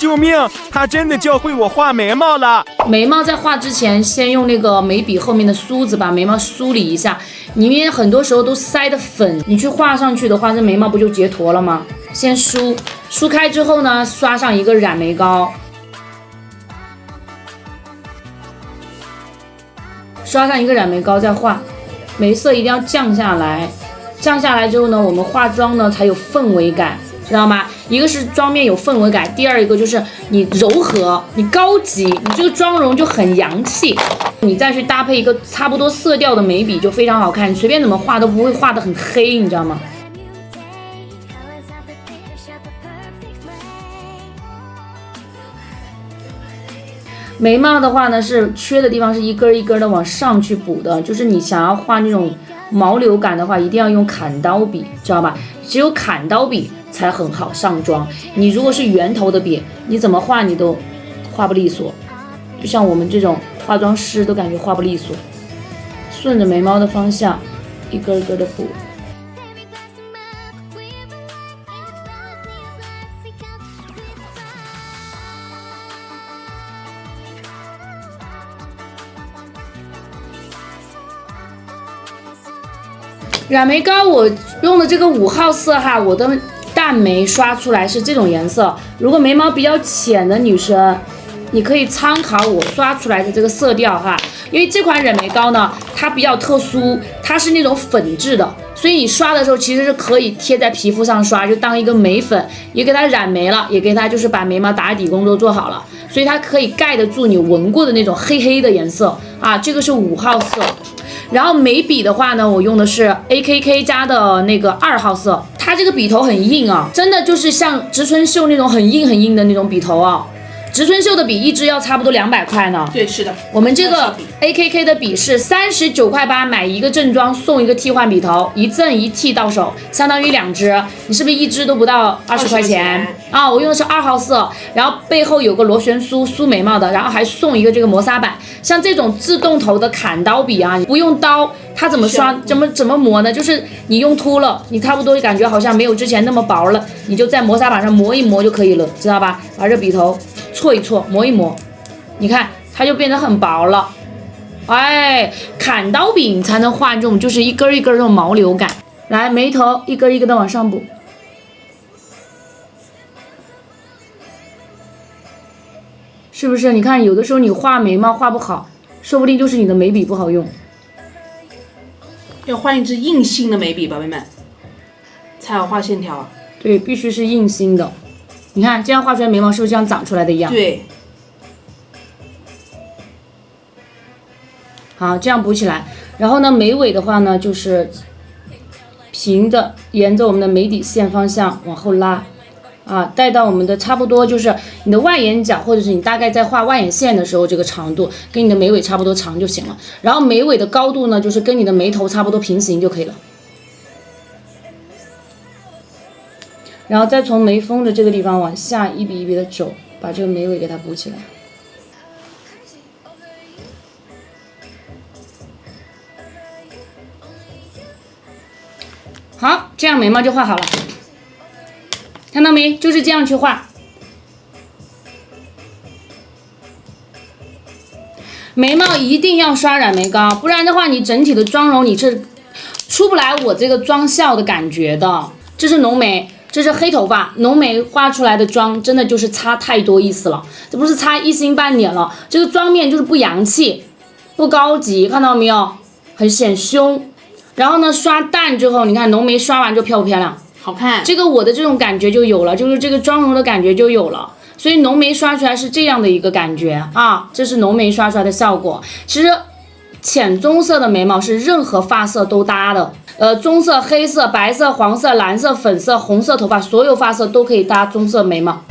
救命！他真的教会我画眉毛了。眉毛在画之前，先用那个眉笔后面的梳子把眉毛梳理一下，里面很多时候都塞的粉，你去画上去的话，这眉毛不就结坨了吗？先梳开之后呢，刷上一个染眉膏，刷上一个染眉膏再画，眉色一定要降下来。降下来之后呢，我们化妆呢才有氛围感，知道吗？一个是妆面有氛围感，第二一个就是你柔和，你高级，你这个妆容就很洋气。你再去搭配一个差不多色调的眉笔就非常好看，你随便怎么画都不会画得很黑，你知道吗？眉毛的话呢，是缺的地方是一根一根的往上去补的，就是你想要画那种毛流感的话，一定要用砍刀笔，知道吧？只有砍刀笔才很好上妆。你如果是圆头的笔，你怎么画你都画不利索，就像我们这种化妆师都感觉画不利索。顺着眉毛的方向，一根一根的补。染眉膏我用的这个5号色哈，我的淡眉刷出来是这种颜色。如果眉毛比较浅的女生，你可以参考我刷出来的这个色调哈。因为这款染眉膏呢，它比较特殊，它是那种粉质的，所以你刷的时候其实是可以贴在皮肤上刷，就当一个眉粉，也给它染眉了，也给它就是把眉毛打底工作做好了，所以它可以盖得住你闻过的那种黑黑的颜色啊。这个是5号色。然后眉笔的话呢，我用的是 AKK 家的那个2号色，它这个笔头很硬啊，真的就是像植村秀那种很硬很硬的那种笔头啊。植村秀的笔一支要差不多200块呢。对，是的。我们这个 AKK 的笔是39块8，买一个正装送一个替换笔头，一正一替到手，相当于2支，你是不是一支都不到20块钱啊？我用的是2号色，然后背后有个螺旋梳眉毛的，然后还送一个这个磨砂板。像这种自动头的砍刀笔啊，你不用刀，它怎么刷怎么磨呢？就是你用秃了，你差不多感觉好像没有之前那么薄了，你就在磨砂板上磨一磨就可以了，知道吧？把这笔头搓一搓，磨一磨，你看它就变得很薄了。哎，砍刀笔你才能画这种就是一根一根这种毛流感。来，眉头一根一根的往上补。是不是？你看，有的时候你画眉毛画不好，说不定就是你的眉笔不好用。要换一支硬性的眉笔，宝贝们，才好画线条。对，必须是硬心的。你看，这样画出来眉毛是不是像长出来的一样？对。好，这样补起来。然后呢，眉尾的话呢，就是平的，沿着我们的眉底线方向往后拉。啊，带到我们的差不多就是你的外眼角，或者是你大概在画外眼线的时候，这个长度跟你的眉尾差不多长就行了。然后眉尾的高度呢，就是跟你的眉头差不多平行就可以了。然后再从眉峰的这个地方往下一笔一笔的走，把这个眉尾给它补起来。好，这样眉毛就画好了。看到没？就是这样去画。眉毛一定要刷染眉膏，不然的话，你整体的妆容你是出不来我这个妆效的感觉的。这是浓眉，这是黑头发，浓眉画出来的妆真的就是差太多意思了，这不是差一星半点了，这个妆面就是不洋气，不高级，看到没有？很显胸。然后呢，刷淡之后，你看浓眉刷完就漂不漂亮？好看，这个我的这种感觉就有了，就是这个妆容的感觉就有了，所以浓眉刷出来是这样的一个感觉啊，这是浓眉刷出来的效果。其实浅棕色的眉毛是任何发色都搭的，棕色、黑色、白色、黄色、蓝色、粉色、红色头发，所有发色都可以搭棕色眉毛。